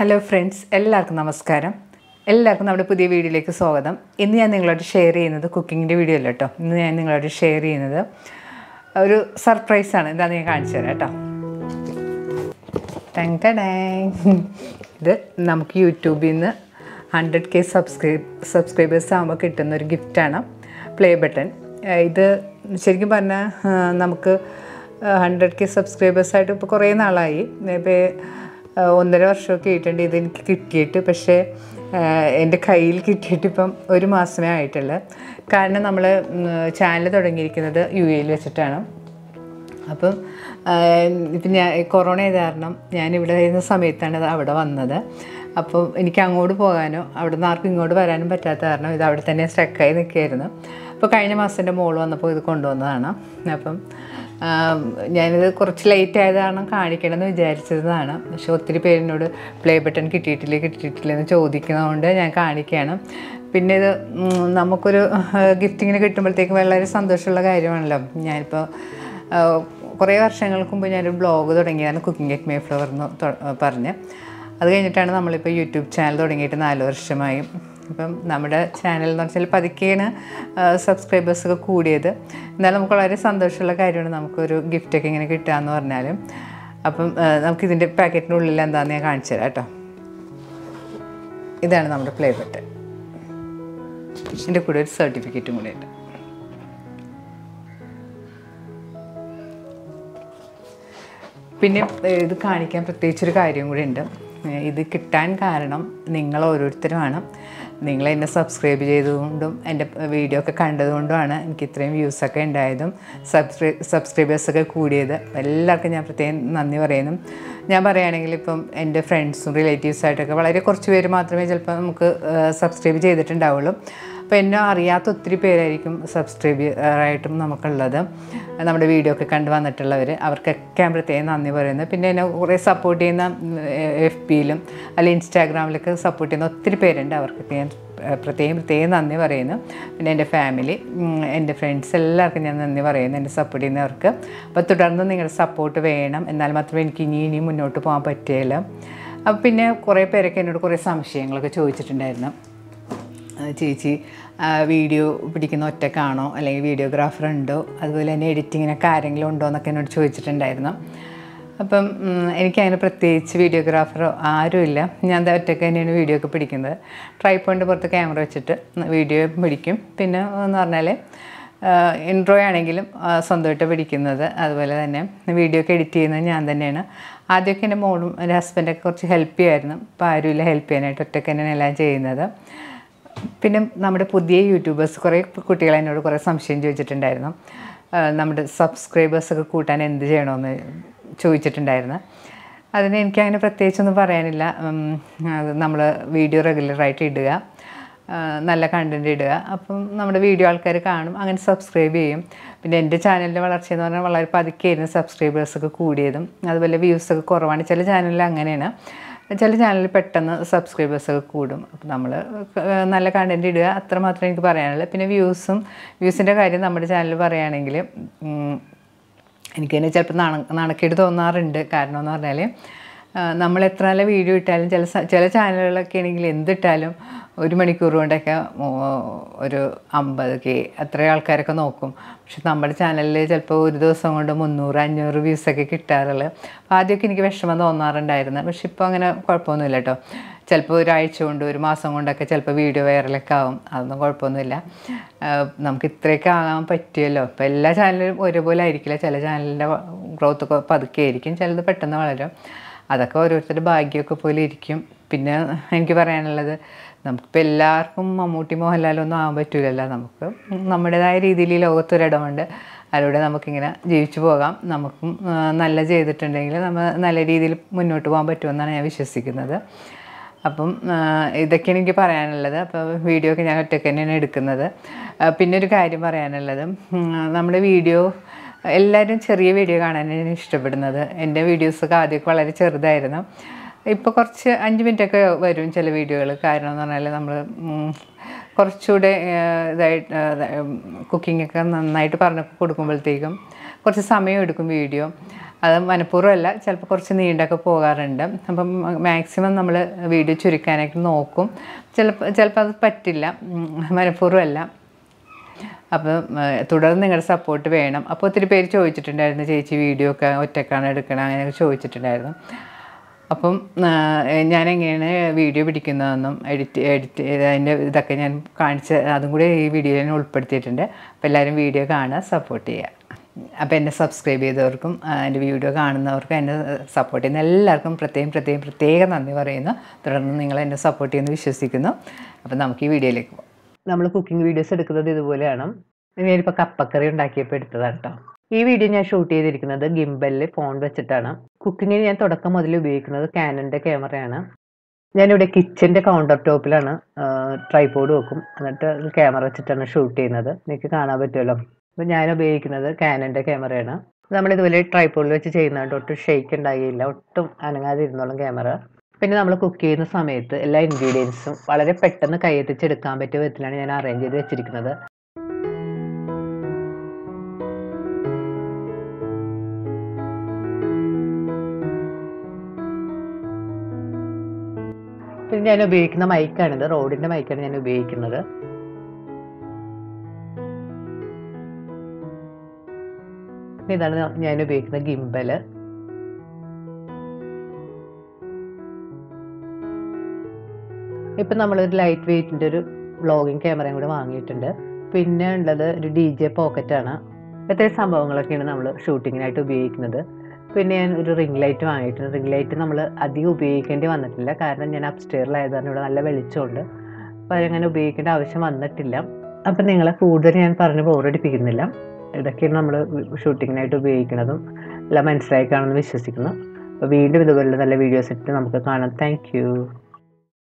Hello friends, എല്ലാവർക്കും നമസ്കാരം. എല്ലാവർക്കും നമ്മുടെ പുതിയ വീഡിയോയിലേക്ക് സ്വാഗതം. ഇന്ന് ഞാൻ നിങ്ങളോട് ഷെയർ ചെയ്യുന്നത് കുക്കിങ്ങിൻ്റെ വീഡിയോ അല്ല കേട്ടോ. ഇന്ന് ഞാൻ നിങ്ങളോട് ഷെയർ ചെയ്യുന്നത് ഒരു സർപ്രൈസാണ്. എന്താണെന്ന് ഞാൻ കാണിച്ചു തരാം കേട്ടോ. ഇത് നമുക്ക് യൂട്യൂബിൽ നിന്ന് 100K സബ്സ്ക്രൈബേഴ്സ് ആകുമ്പോൾ കിട്ടുന്നൊരു ഗിഫ്റ്റാണ് പ്ലേ ബട്ടൺ. ഇത് ശരിക്കും പറഞ്ഞാൽ നമുക്ക് 100K സബ്സ്ക്രൈബേഴ്സായിട്ട് ഇപ്പോൾ കുറേ നാളായി. ഇപ്പോൾ 1.5 വർഷമൊക്കെ ആയിട്ടുണ്ട് ഇതെനിക്ക് കിട്ടിയിട്ട്. പക്ഷേ എൻ്റെ കയ്യിൽ കിട്ടിയിട്ട് ഇപ്പം 1 മാസമേ ആയിട്ടുള്ളൂ. കാരണം നമ്മൾ ചാനൽ തുടങ്ങിയിരിക്കുന്നത് UAE വെച്ചിട്ടാണ്. അപ്പം ഇപ്പം കൊറോണ ആയത് കാരണം ഞാനിവിടെ വരുന്ന സമയത്താണ് ഇത് അവിടെ വന്നത്. അപ്പോൾ എനിക്ക് അങ്ങോട്ട് പോകാനോ അവിടെ നിന്ന് ആർക്കും ഇങ്ങോട്ട് വരാനും പറ്റാത്ത കാരണം ഇത് അവിടെ തന്നെ സ്റ്റക്കായി നിൽക്കുകയായിരുന്നു. അപ്പോൾ കഴിഞ്ഞ മാസം എൻ്റെ മോൾ വന്നപ്പോൾ ഇത് കൊണ്ടുവന്നതാണ്. അപ്പം ഞാനിത് കുറച്ച് ലേറ്റ് ആയത് കാരണം കാണിക്കണമെന്ന് വിചാരിച്ചതാണ്. പക്ഷെ ഒത്തിരി പേരിനോട് പ്ലേ ബട്ടൺ കിട്ടിയിട്ടില്ല എന്ന് ചോദിക്കുന്നതുകൊണ്ട് ഞാൻ കാണിക്കുകയാണ്. പിന്നെ ഇത് നമുക്കൊരു ഗിഫ്റ്റിങ്ങിന് കിട്ടുമ്പോഴത്തേക്കും വളരെ സന്തോഷമുള്ള കാര്യമാണല്ലോ. ഞാനിപ്പോൾ കുറേ വർഷങ്ങൾക്ക് മുമ്പ് ഞാനൊരു ബ്ലോഗ് തുടങ്ങിയതാണ്, കുക്കിംഗ് അറ്റ് മേഫ്ലവർ എന്ന് പറഞ്ഞ്. അത് കഴിഞ്ഞിട്ടാണ് നമ്മളിപ്പോൾ യൂട്യൂബ് ചാനൽ തുടങ്ങിയിട്ട് 4 വർഷമായി. അപ്പം നമ്മുടെ ചാനൽ എന്ന് വെച്ചാൽ പതുക്കെയാണ് സബ്സ്ക്രൈബേഴ്സൊക്കെ കൂടിയത്. എന്നാലും നമുക്ക് വളരെ സന്തോഷമുള്ള കാര്യമാണ് നമുക്കൊരു ഗിഫ്റ്റൊക്കെ ഇങ്ങനെ കിട്ടുക എന്ന് പറഞ്ഞാൽ. അപ്പം നമുക്കിതിൻ്റെ പാക്കറ്റിനുള്ളിൽ എന്താണെന്ന് ഞാൻ കാണിച്ചു തരാം കേട്ടോ. ഇതാണ് നമ്മുടെ പ്ലേ ബട്ടൺ. ഇതിൻ്റെ കൂടെ ഒരു സർട്ടിഫിക്കറ്റും കൂടെ ഉണ്ട്. പിന്നെ ഇത് കാണിക്കാൻ പ്രത്യേകിച്ചൊരു കാര്യം കൂടി ഉണ്ട്. ഇത് കിട്ടാൻ കാരണം നിങ്ങൾ ഓരോരുത്തരുമാണ്. നിങ്ങൾ എന്നെ സബ്സ്ക്രൈബ് ചെയ്തതുകൊണ്ടും എൻ്റെ വീഡിയോ ഒക്കെ കണ്ടതുകൊണ്ടുമാണ് എനിക്ക് ഇത്രയും വ്യൂസൊക്കെ ഉണ്ടായതും സബ്സ്ക്രൈബേഴ്സൊക്കെ കൂടിയത്. എല്ലാവർക്കും ഞാൻ പ്രത്യേകം നന്ദി പറയുന്നു. ഞാൻ പറയുകയാണെങ്കിൽ ഇപ്പം എൻ്റെ ഫ്രണ്ട്സും റിലേറ്റീവ്സായിട്ടൊക്കെ വളരെ കുറച്ച് പേര് മാത്രമേ ചിലപ്പോൾ നമുക്ക് സബ്സ്ക്രൈബ് ചെയ്തിട്ടുണ്ടാവുള്ളൂ. അപ്പോൾ എന്നെ അറിയാത്ത ഒത്തിരി പേരായിരിക്കും സബ്സ്ക്രൈബറായിട്ടും നമുക്കുള്ളത്. നമ്മുടെ വീഡിയോ ഒക്കെ കണ്ടു വന്നിട്ടുള്ളവർ, അവർക്കൊക്കെ ഞാൻ പ്രത്യേകം നന്ദി പറയുന്നത്. പിന്നെ എന്നെ കുറേ സപ്പോർട്ട് ചെയ്യുന്ന FBയിലും അല്ലെങ്കിൽ ഇൻസ്റ്റാഗ്രാമിലൊക്കെ സപ്പോർട്ട് ചെയ്യുന്ന ഒത്തിരി പേരുണ്ട്. അവർക്കൊക്കെ ഞാൻ പ്രത്യേകം നന്ദി പറയുന്നു. പിന്നെ എൻ്റെ ഫാമിലി, എൻ്റെ ഫ്രണ്ട്സ് എല്ലാവർക്കും ഞാൻ നന്ദി പറയുന്നു, എന്നെ സപ്പോർട്ട് ചെയ്യുന്നവർക്ക്. അപ്പോൾ തുടർന്ന് നിങ്ങളുടെ സപ്പോർട്ട് വേണം, എന്നാൽ മാത്രമേ എനിക്ക് ഇനിയും മുന്നോട്ട് പോകാൻ പറ്റുകയുള്ളൂ. അപ്പോൾ പിന്നെ കുറേ പേരൊക്കെ എന്നോട് കുറേ സംശയങ്ങളൊക്കെ ചോദിച്ചിട്ടുണ്ടായിരുന്നു. ചേച്ചി വീഡിയോ പിടിക്കുന്ന ഒറ്റക്കാണോ, അല്ലെങ്കിൽ വീഡിയോഗ്രാഫർ ഉണ്ടോ, അതുപോലെ തന്നെ എഡിറ്റിങ്ങിനൊക്കെ ആരെങ്കിലും ഉണ്ടോ എന്നൊക്കെ എന്നോട് ചോദിച്ചിട്ടുണ്ടായിരുന്നു. അപ്പം എനിക്കതിന് പ്രത്യേകിച്ച് വീഡിയോഗ്രാഫറോ ആരുമില്ല. ഞാൻ ഒറ്റയ്ക്ക് തന്നെയാണ് വീഡിയോ ഒക്കെ പിടിക്കുന്നത്. ട്രൈപോഡിൻ്റെ പുറത്ത് ക്യാമറ വെച്ചിട്ട് വീഡിയോ പിടിക്കും. പിന്നെ എന്ന് പറഞ്ഞാൽ ഇൻട്രോ ആണെങ്കിലും സ്വന്തമായിട്ട് പിടിക്കുന്നത്. അതുപോലെ തന്നെ വീഡിയോ ഒക്കെ എഡിറ്റ് ചെയ്യുന്നത് ഞാൻ തന്നെയാണ്. ആദ്യമൊക്കെ എൻ്റെ മോളും എൻ്റെ ഹസ്ബൻഡൊക്കെ കുറച്ച് ഹെൽപ്പ് ചെയ്യുമായിരുന്നു. ഇപ്പോൾ ആരുമില്ല ഹെൽപ്പ് ചെയ്യാനായിട്ട്, ഒറ്റയ്ക്ക് തന്നെയാണ് എല്ലാം ചെയ്യുന്നത്. പിന്നെ നമ്മുടെ പുതിയ യൂട്യൂബേഴ്സ് കുറേ കുട്ടികൾ എന്നോട് കുറേ സംശയം ചോദിച്ചിട്ടുണ്ടായിരുന്നു. നമ്മുടെ സബ്സ്ക്രൈബേഴ്സൊക്കെ കൂട്ടാൻ എന്ത് ചെയ്യണമെന്ന് ചോദിച്ചിട്ടുണ്ടായിരുന്നു. അതിന് എനിക്കങ്ങനെ പ്രത്യേകിച്ചൊന്നും പറയാനില്ല. അത് നമ്മൾ വീഡിയോ റെഗുലറായിട്ട് ഇടുക, നല്ല കണ്ടൻറ്റ് ഇടുക. അപ്പം നമ്മുടെ വീഡിയോ ആൾക്കാർ കാണും, അങ്ങനെ സബ്സ്ക്രൈബ് ചെയ്യും. പിന്നെ എൻ്റെ ചാനലിൻ്റെ വളർച്ച എന്ന് പറഞ്ഞാൽ വളരെ പതുക്കെയായിരുന്നു സബ്സ്ക്രൈബേഴ്സൊക്കെ കൂടിയതും. അതുപോലെ വ്യൂസൊക്കെ കുറവാണ്. ചില ചാനലിൽ അങ്ങനെയാണ്, ചില ചാനലിൽ പെട്ടെന്ന് സബ്സ്ക്രൈബേഴ്സൊക്കെ കൂടും. അപ്പോൾ നമ്മൾ നല്ല കണ്ടൻറ്റ് ഇടുക, അത്ര മാത്രമേ എനിക്ക് പറയാനുള്ളൂ. പിന്നെ വ്യൂസിൻ്റെ കാര്യം നമ്മുടെ ചാനൽ പറയുകയാണെങ്കിൽ എനിക്ക് തന്നെ ചിലപ്പോൾ നാണക്കേട് തോന്നാറുണ്ട്. കാരണം എന്ന് പറഞ്ഞാൽ നമ്മൾ എത്ര നല്ല വീഡിയോ ഇട്ടാലും ചില ചാനലുകളൊക്കെ ആണെങ്കിൽ എന്തിട്ടാലും 1 മണിക്കൂർ കൊണ്ടൊക്കെ ഒരു 50K അത്ര ആൾക്കാരൊക്കെ നോക്കും. പക്ഷെ നമ്മുടെ ചാനലിൽ ചിലപ്പോൾ ഒരു ദിവസം കൊണ്ട് 300-500 വ്യൂസൊക്കെ കിട്ടാറുള്ളത്. അപ്പോൾ ആദ്യമൊക്കെ എനിക്ക് വിഷമം തോന്നാറുണ്ടായിരുന്നു. പക്ഷെ ഇപ്പോൾ അങ്ങനെ കുഴപ്പമൊന്നുമില്ല കേട്ടോ. ചിലപ്പോൾ ഒരാഴ്ച കൊണ്ട് 1 മാസം കൊണ്ടൊക്കെ ചിലപ്പോൾ വീഡിയോ വൈറലൊക്കെ ആവും. അതൊന്നും കുഴപ്പമൊന്നുമില്ല. നമുക്ക് ഇത്രയൊക്കെ ആകാൻ പറ്റുമല്ലോ. ഇപ്പോൾ എല്ലാ ചാനലും ഒരുപോലെ ആയിരിക്കില്ല. ചില ചാനലിൻ്റെ ഗ്രോത്തൊക്കെ പതുക്കെ ആയിരിക്കും, ചിലത് പെട്ടെന്ന് വളരും. അതൊക്കെ ഓരോരുത്തരുടെ ഭാഗ്യമൊക്കെ പോലെ ഇരിക്കും. പിന്നെ എനിക്ക് പറയാനുള്ളത്, നമുക്കിപ്പോൾ എല്ലാവർക്കും മമ്മൂട്ടി മോഹൻലാലൊന്നും ആകാൻ പറ്റില്ലല്ലോ. നമുക്ക് നമ്മുടേതായ രീതിയിൽ ഈ ലോകത്തൊരിടമുണ്ട്. അതിലൂടെ നമുക്കിങ്ങനെ ജീവിച്ചു പോകാം. നമുക്കും നല്ല ചെയ്തിട്ടുണ്ടെങ്കിൽ നമ്മൾ നല്ല രീതിയിൽ മുന്നോട്ട് പോകാൻ പറ്റുമെന്നാണ് ഞാൻ വിശ്വസിക്കുന്നത്. അപ്പം ഇതൊക്കെയാണ് എനിക്ക് പറയാനുള്ളത്. അപ്പോൾ വീഡിയോ ഒക്കെ ഞാൻ ഒറ്റയ്ക്ക് തന്നെയാണ് എടുക്കുന്നത്. പിന്നെ ഒരു കാര്യം പറയാനുള്ളത്, നമ്മുടെ വീഡിയോ എല്ലാവരും ചെറിയ വീഡിയോ കാണാനാണ് ഇഷ്ടപ്പെടുന്നത്. എൻ്റെ വീഡിയോസൊക്കെ ആദ്യമൊക്കെ വളരെ ചെറുതായിരുന്നു. ഇപ്പോൾ കുറച്ച് 5 മിനിറ്റൊക്കെ വരും ചില വീഡിയോകൾ. കാരണം എന്ന് പറഞ്ഞാൽ നമ്മൾ കുറച്ചുകൂടെ ഇതായിട്ട് കുക്കിങ്ങൊക്കെ നന്നായിട്ട് പറഞ്ഞു കൊടുക്കുമ്പോഴത്തേക്കും കുറച്ച് സമയം എടുക്കും വീഡിയോ. അത് മനഃപൂർവ്വമല്ല, ചിലപ്പോൾ കുറച്ച് നീണ്ടൊക്കെ പോകാറുണ്ട്. അപ്പം മാക്സിമം നമ്മൾ വീഡിയോ ചുരുക്കാനായിട്ട് നോക്കും. ചിലപ്പോൾ അത് പറ്റില്ല, മനഃപൂർവ്വമല്ല. അപ്പം തുടർന്ന് നിങ്ങളുടെ സപ്പോർട്ട് വേണം. അപ്പോൾ ഒത്തിരി പേര് ചോദിച്ചിട്ടുണ്ടായിരുന്നു, ചേച്ചി വീഡിയോ ഒക്കെ ഒറ്റക്കാണ് എടുക്കണം, അങ്ങനെയൊക്കെ ചോദിച്ചിട്ടുണ്ടായിരുന്നു. അപ്പം ഞാനെങ്ങനെയാണ് വീഡിയോ പിടിക്കുന്നതെന്നും എഡിറ്റ് അതിൻ്റെ ഇതൊക്കെ ഞാൻ അതും കൂടി ഈ വീഡിയോയിൽ ഞാൻ ഉൾപ്പെടുത്തിയിട്ടുണ്ട്. അപ്പോൾ എല്ലാവരും വീഡിയോ കാണുക, സപ്പോർട്ട് ചെയ്യുക. അപ്പോൾ എന്നെ സബ്സ്ക്രൈബ് ചെയ്തവർക്കും എൻ്റെ വീഡിയോ കാണുന്നവർക്കും എന്നെ സപ്പോർട്ട് ചെയ്യുന്ന എല്ലാവർക്കും പ്രത്യേകം നന്ദി പറയുന്നു. തുടർന്ന് നിങ്ങൾ എന്നെ സപ്പോർട്ട് ചെയ്യുമെന്ന് വിശ്വസിക്കുന്നു. അപ്പോൾ നമുക്ക് ഈ വീഡിയോയിലേക്ക് പോകാം. നമ്മൾ കുക്കിംഗ് വീഡിയോസ് എടുക്കുന്നത് ഇതുപോലെയാണ്. ഞാനിപ്പോൾ കപ്പക്കറി ഉണ്ടാക്കിയപ്പോൾ എടുത്തതാണ് കേട്ടോ. ഈ വീഡിയോ ഞാൻ ഷൂട്ട് ചെയ്തിരിക്കുന്നത് ഗിംബലിൽ ഫോൺ വെച്ചിട്ടാണ്. കുക്കിങ്ങിന് ഞാൻ തുടക്കം മുതൽ ഉപയോഗിക്കുന്നത് കാനൻ്റെ ക്യാമറയാണ്. ഞാനിവിടെ കിച്ചൻ്റെ കൗണ്ടർ ടോപ്പിലാണ് ട്രൈപോഡ് വെക്കും, എന്നിട്ട് ക്യാമറ വെച്ചിട്ടാണ് ഷൂട്ട് ചെയ്യുന്നത്. എനിക്ക് കാണാൻ പറ്റുമല്ലോ. അപ്പോൾ ഞാൻ ഉപയോഗിക്കുന്നത് കാനൻ്റെ ക്യാമറയാണ്. നമ്മളിതുപോലെ ട്രൈപോഡിൽ വെച്ച് ചെയ്യുന്നതുകൊണ്ട് ഒട്ടും ഷെയ്ക്ക് ഉണ്ടാകില്ല, ഒട്ടും അനങ്ങാതിരുന്നോളും ക്യാമറ. പിന്നെ നമ്മൾ കുക്ക് ചെയ്യുന്ന സമയത്ത് എല്ലാ ഇൻഗ്രീഡിയൻസും വളരെ പെട്ടെന്ന് കൈയെത്തിച്ചെടുക്കാൻ പറ്റിയ വിധത്തിലാണ് ഞാൻ അറേഞ്ച് ചെയ്ത് വെച്ചിരിക്കുന്നത്. പിന്നെ ഞാൻ ഉപയോഗിക്കുന്ന മൈക്കാണിത്, റോഡിൻ്റെ മൈക്കാണ് ഞാൻ ഉപയോഗിക്കുന്നത്. ഇതാണ് ഞാൻ ഉപയോഗിക്കുന്ന ഗിംബല്. ഇപ്പം നമ്മളൊരു ലൈറ്റ് വെയ്റ്റിൻ്റെ ഒരു വ്ളോഗിങ് ക്യാമറയും കൂടെ വാങ്ങിയിട്ടുണ്ട്. പിന്നെ ഉള്ളത് ഒരു DJ പോക്കറ്റാണ്. ഇത്രയും സംഭവങ്ങളൊക്കെയാണ് നമ്മൾ ഷൂട്ടിങ്ങിനായിട്ട് ഉപയോഗിക്കുന്നത്. പിന്നെ ഞാൻ ഒരു റിംഗ് ലൈറ്റ് വാങ്ങിയിട്ടുണ്ട്. റിംഗ് ലൈറ്റ് നമ്മൾ അധികം ഉപയോഗിക്കേണ്ടി വന്നിട്ടില്ല, കാരണം ഞാൻ അപ്സ്റ്റെയറിലായതാണ്, ഇവിടെ നല്ല വെളിച്ചമുണ്ട്. അപ്പോൾ അതങ്ങനെ ഉപയോഗിക്കേണ്ട ആവശ്യം വന്നിട്ടില്ല. അപ്പം നിങ്ങളെ കൂടുതൽ ഞാൻ പറഞ്ഞ് ബോറടിപ്പിക്കുന്നില്ല. ഇതൊക്കെയാണ് നമ്മൾ ഷൂട്ടിങ്ങിനായിട്ട് ഉപയോഗിക്കുന്നതും എല്ലാം മനസ്സിലായി കാണുമെന്ന് വിശ്വസിക്കുന്നു. അപ്പോൾ വീണ്ടും ഇതുപോലുള്ള നല്ല വീഡിയോസ് ഇട്ട് നമുക്ക് കാണാം. Thank you.